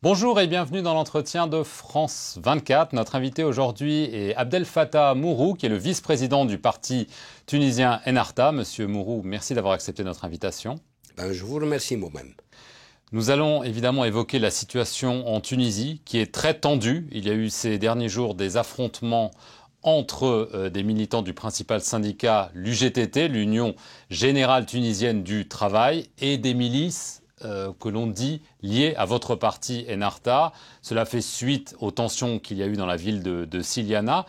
Bonjour et bienvenue dans l'entretien de France 24. Notre invité aujourd'hui est Abdel Fattah Mourou, qui est le vice-président du parti tunisien Ennahda. Monsieur Mourou, merci d'avoir accepté notre invitation. Je vous remercie moi-même. Nous allons évidemment évoquer la situation en Tunisie, qui est très tendue. Il y a eu ces derniers jours des affrontements entre des militants du principal syndicat, l'UGTT, l'Union Générale Tunisienne du Travail, et des milices que l'on dit liées à votre parti Ennahda. Cela fait suite aux tensions qu'il y a eu dans la ville de Siliana.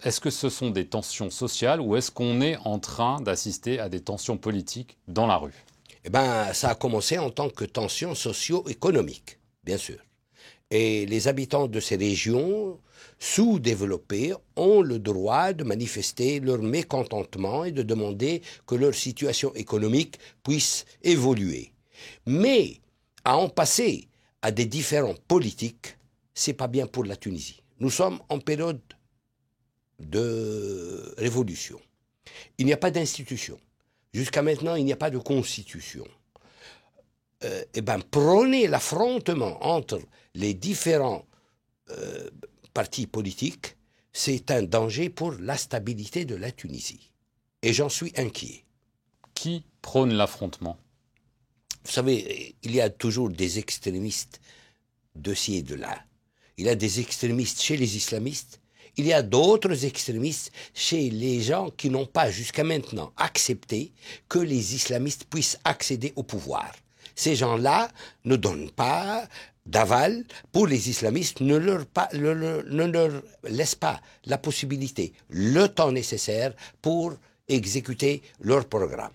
Est-ce que ce sont des tensions sociales ou est-ce qu'on est en train d'assister à des tensions politiques dans la rue ? Ça a commencé en tant que tensions socio-économiques, bien sûr. Et les habitants de ces régions sous-développées ont le droit de manifester leur mécontentement et de demander que leur situation économique puisse évoluer. Mais à en passer à des différends politiques, c'est pas bien pour la Tunisie. Nous sommes en période de révolution. Il n'y a pas d'institution. Jusqu'à maintenant, il n'y a pas de constitution. Prôner l'affrontement entre les différents partis politiques, c'est un danger pour la stabilité de la Tunisie. Et j'en suis inquiet. Qui prône l'affrontement ? Vous savez, il y a toujours des extrémistes de ci et de là. Il y a des extrémistes chez les islamistes. Il y a d'autres extrémistes chez les gens qui n'ont pas jusqu'à maintenant accepté que les islamistes puissent accéder au pouvoir. Ces gens-là ne donnent pas d'aval pour les islamistes, ne leur laissent pas la possibilité, le temps nécessaire pour exécuter leur programme.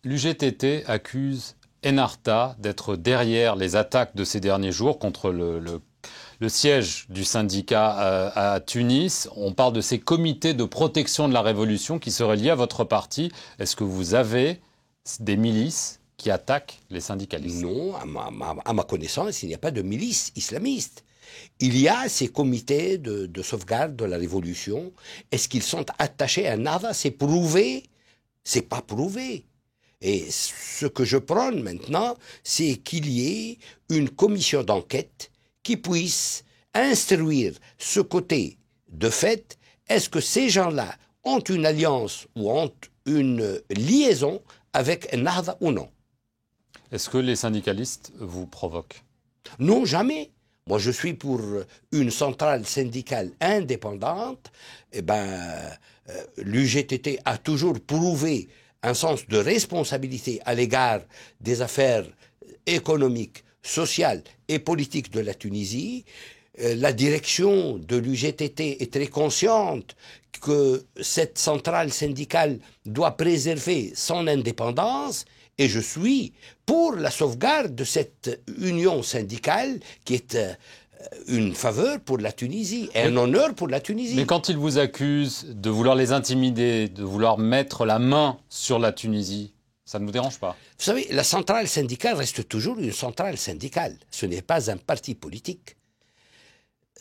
L'UGTT accuse Ennahda d'être derrière les attaques de ces derniers jours contre le siège du syndicat à Tunis. On parle de ces comités de protection de la révolution qui seraient liés à votre parti. Est-ce que vous avez des milices qui attaquent les syndicalistes ? Non, à ma connaissance, il n'y a pas de milices islamistes. Il y a ces comités de sauvegarde de la révolution. Est-ce qu'ils sont attachés à Ennahda ? C'est prouvé ? C'est pas prouvé. Et ce que je prône maintenant, c'est qu'il y ait une commission d'enquête qui puisse instruire ce côté de fait. Est-ce que ces gens-là ont une alliance ou ont une liaison avec Ennahda ou non ? Est-ce que les syndicalistes vous provoquent ? Non, jamais. Moi, je suis pour une centrale syndicale indépendante. L'UGTT a toujours prouvé un sens de responsabilité à l'égard des affaires économiques, sociales et politiques de la Tunisie. La direction de l'UGTT est très consciente que cette centrale syndicale doit préserver son indépendance et je suis pour la sauvegarde de cette union syndicale qui est une faveur pour la Tunisie, et un honneur pour la Tunisie. Mais quand ils vous accusent de vouloir les intimider, de vouloir mettre la main sur la Tunisie, ça ne vous dérange pas ? Vous savez, la centrale syndicale reste toujours une centrale syndicale. Ce n'est pas un parti politique.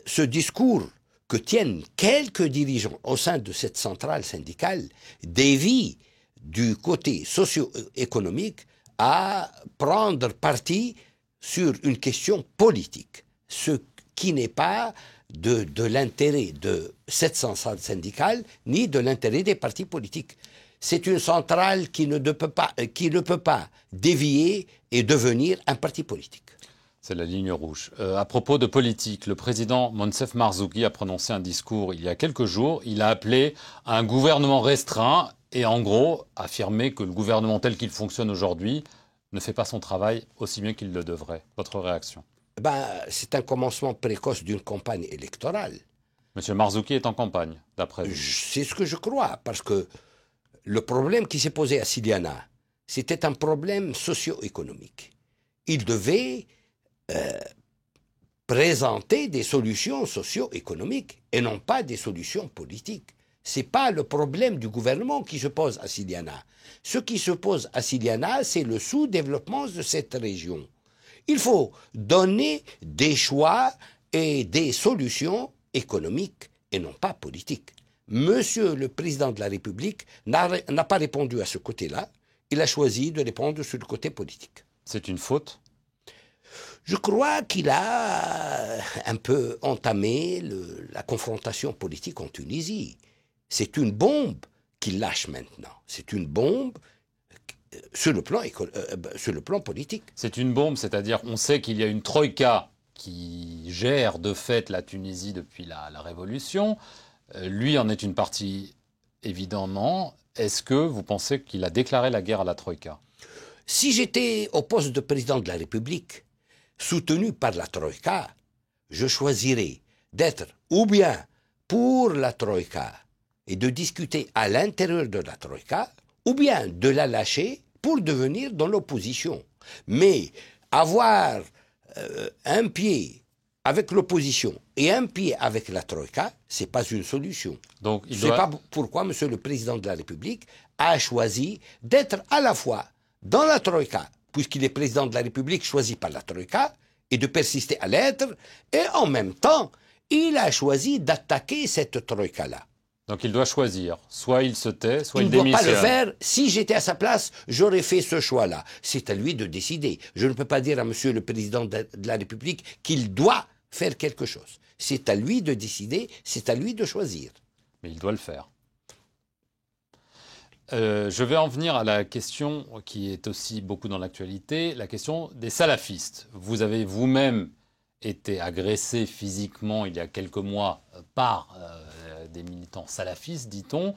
Ce discours que tiennent quelques dirigeants au sein de cette centrale syndicale dévie du côté socio-économique à prendre parti sur une question politique. Ce qui n'est pas de l'intérêt de cette centrale syndicale, ni de l'intérêt des partis politiques. C'est une centrale qui ne peut pas dévier et devenir un parti politique. C'est la ligne rouge. À propos de politique, le président Moncef Marzouki a prononcé un discours il y a quelques jours. Il a appelé à un gouvernement restreint et en gros affirmé que le gouvernement tel qu'il fonctionne aujourd'hui ne fait pas son travail aussi bien qu'il le devrait. Votre réaction ? C'est un commencement précoce d'une campagne électorale. Monsieur Marzouki est en campagne, d'après vous. C'est ce que je crois, parce que le problème qui s'est posé à Siliana, c'était un problème socio-économique. Il devait présenter des solutions socio-économiques et non pas des solutions politiques. Ce n'est pas le problème du gouvernement qui se pose à Siliana. Ce qui se pose à Siliana, c'est le sous-développement de cette région. Il faut donner des choix et des solutions économiques et non pas politiques. Monsieur le Président de la République n'a pas répondu à ce côté-là. Il a choisi de répondre sur le côté politique. C'est une faute? Je crois qu'il a un peu entamé la confrontation politique en Tunisie. C'est une bombe qu'il lâche maintenant. C'est une bombe sur le plan politique. C'est une bombe, c'est-à-dire on sait qu'il y a une troïka qui gère de fait la Tunisie depuis la Révolution. Lui en est une partie, évidemment. Est-ce que vous pensez qu'il a déclaré la guerre à la troïka? Si j'étais au poste de président de la République, soutenu par la troïka, je choisirais d'être ou bien pour la troïka et de discuter à l'intérieur de la troïka, ou bien de la lâcher pour devenir dans l'opposition. Mais avoir un pied avec l'opposition et un pied avec la troïka, c'est pas une solution. Donc, c'est pas pourquoi Monsieur le Président de la République a choisi d'être à la fois dans la troïka, puisqu'il est président de la République choisi par la troïka, et de persister à l'être, et en même temps, il a choisi d'attaquer cette troïka-là. Donc il doit choisir. Soit il se tait, soit il démissionne. Il ne doit pas le faire. Si j'étais à sa place, j'aurais fait ce choix-là. C'est à lui de décider. Je ne peux pas dire à Monsieur le Président de la République qu'il doit faire quelque chose. C'est à lui de décider, c'est à lui de choisir. Mais il doit le faire. Je vais en venir à la question qui est aussi beaucoup dans l'actualité, la question des salafistes. Vous avez vous-même été agressé physiquement il y a quelques mois par des militants salafistes, dit-on.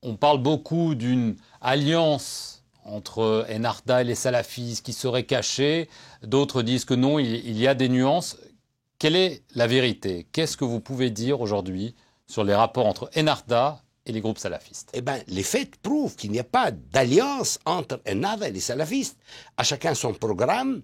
On parle beaucoup d'une alliance entre Ennahda et les salafistes qui serait cachée. D'autres disent que non, il y a des nuances. Quelle est la vérité? Qu'est-ce que vous pouvez dire aujourd'hui sur les rapports entre Ennahda et les groupes salafistes? Eh bien, les faits prouvent qu'il n'y a pas d'alliance entre Ennahda et les salafistes. À chacun son programme,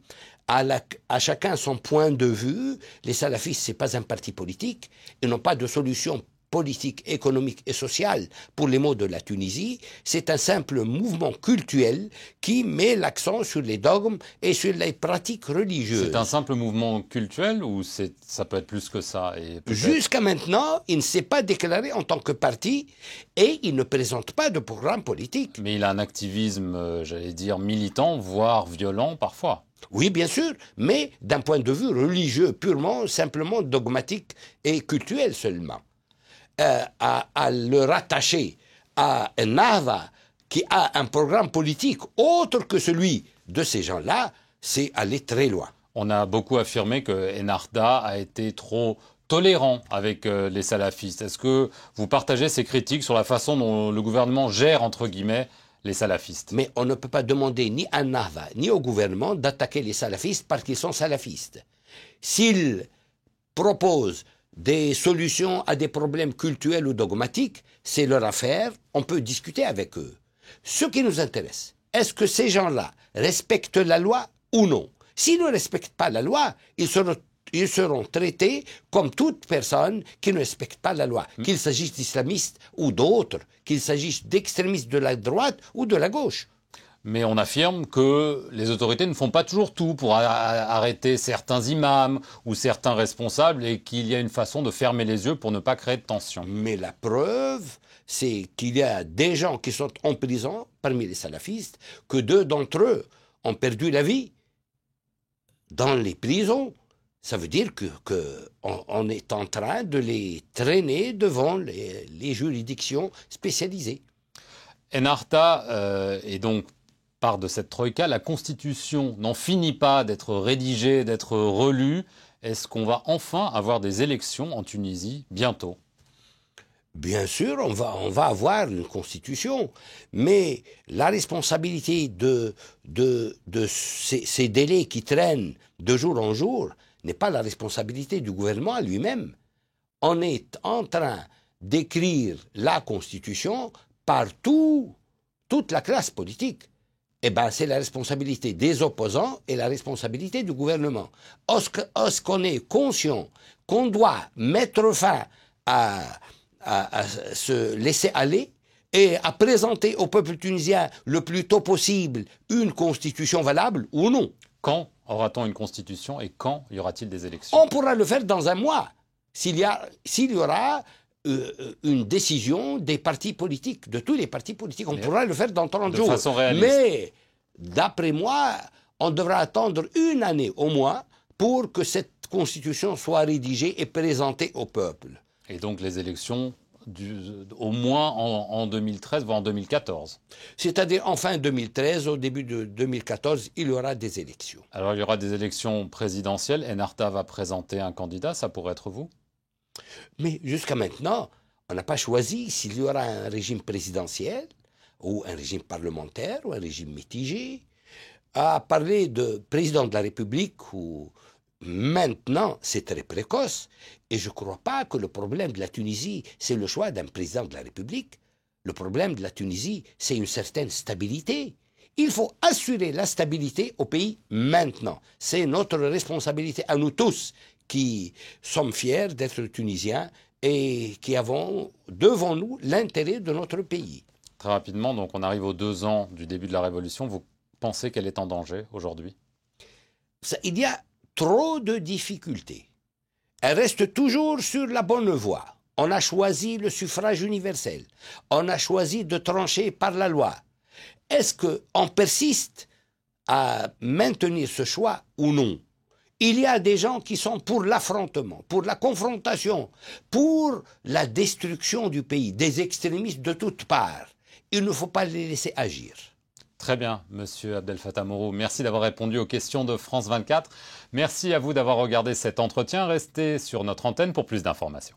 à chacun son point de vue. Les salafistes, ce n'est pas un parti politique. Ils n'ont pas de solution politique, économique et sociale pour les maux de la Tunisie. C'est un simple mouvement cultuel qui met l'accent sur les dogmes et sur les pratiques religieuses. C'est un simple mouvement cultuel ou ça peut être plus que ça? Jusqu'à maintenant, il ne s'est pas déclaré en tant que parti et il ne présente pas de programme politique. Mais il a un activisme, j'allais dire, militant, voire violent parfois. Oui, bien sûr, mais d'un point de vue religieux, purement, simplement dogmatique et cultuel seulement. À le rattacher à Ennahda qui a un programme politique autre que celui de ces gens-là, c'est aller très loin. On a beaucoup affirmé que Ennahda a été trop tolérant avec les salafistes. Est-ce que vous partagez ces critiques sur la façon dont le gouvernement gère, entre guillemets, les salafistes? Mais on ne peut pas demander ni à Ennahda ni au gouvernement d'attaquer les salafistes parce qu'ils sont salafistes. S'ils proposent des solutions à des problèmes cultuels ou dogmatiques, c'est leur affaire, on peut discuter avec eux. Ce qui nous intéresse, est-ce que ces gens-là respectent la loi ou non? S'ils ne respectent pas la loi, ils seront traités comme toute personne qui ne respecte pas la loi, qu'il s'agisse d'islamistes ou d'autres, qu'il s'agisse d'extrémistes de la droite ou de la gauche. Mais on affirme que les autorités ne font pas toujours tout pour arrêter certains imams ou certains responsables et qu'il y a une façon de fermer les yeux pour ne pas créer de tension. Mais la preuve, c'est qu'il y a des gens qui sont en prison parmi les salafistes, que 2 d'entre eux ont perdu la vie dans les prisons. Ça veut dire qu'on est en train de les traîner devant les juridictions spécialisées. Ennahda est donc part de cette troïka. La Constitution n'en finit pas d'être rédigée, d'être relue. Est-ce qu'on va enfin avoir des élections en Tunisie bientôt? Bien sûr, on va avoir une constitution, mais la responsabilité de ces délais qui traînent de jour en jour n'est pas la responsabilité du gouvernement lui-même. On est en train d'écrire la constitution par toute la classe politique. Eh bien, c'est la responsabilité des opposants et la responsabilité du gouvernement. Est-ce qu'on est conscient qu'on doit mettre fin à se laisser aller et à présenter au peuple tunisien le plus tôt possible une constitution valable ou non? Quand aura-t-on une constitution et quand y aura-t-il des élections? On pourra le faire dans un mois, s'il y aura une décision des partis politiques, de tous les partis politiques. On pourra le faire dans 30 jours. De façon réaliste. Mais, d'après moi, on devra attendre une année au moins pour que cette constitution soit rédigée et présentée au peuple. Et donc les élections, au moins en 2013, voire en 2014. C'est-à-dire en fin 2013, au début de 2014, il y aura des élections. Alors il y aura des élections présidentielles. Enarta va présenter un candidat, ça pourrait être vous? Mais jusqu'à maintenant, on n'a pas choisi s'il y aura un régime présidentiel ou un régime parlementaire ou un régime mitigé. À parler de président de la République ou maintenant, c'est très précoce. Et je ne crois pas que le problème de la Tunisie, c'est le choix d'un président de la République. Le problème de la Tunisie, c'est une certaine stabilité. Il faut assurer la stabilité au pays maintenant. C'est notre responsabilité à nous tous qui sommes fiers d'être tunisiens et qui avons devant nous l'intérêt de notre pays. Très rapidement, donc on arrive aux 2 ans du début de la Révolution. Vous pensez qu'elle est en danger aujourd'hui? Il y a trop de difficultés. Elle reste toujours sur la bonne voie. On a choisi le suffrage universel. On a choisi de trancher par la loi. Est-ce qu'on persiste à maintenir ce choix ou non? Il y a des gens qui sont pour l'affrontement, pour la confrontation, pour la destruction du pays, des extrémistes de toutes parts. Il ne faut pas les laisser agir. Très bien, Monsieur Abdel Fattah Mourou. Merci d'avoir répondu aux questions de France 24. Merci à vous d'avoir regardé cet entretien. Restez sur notre antenne pour plus d'informations.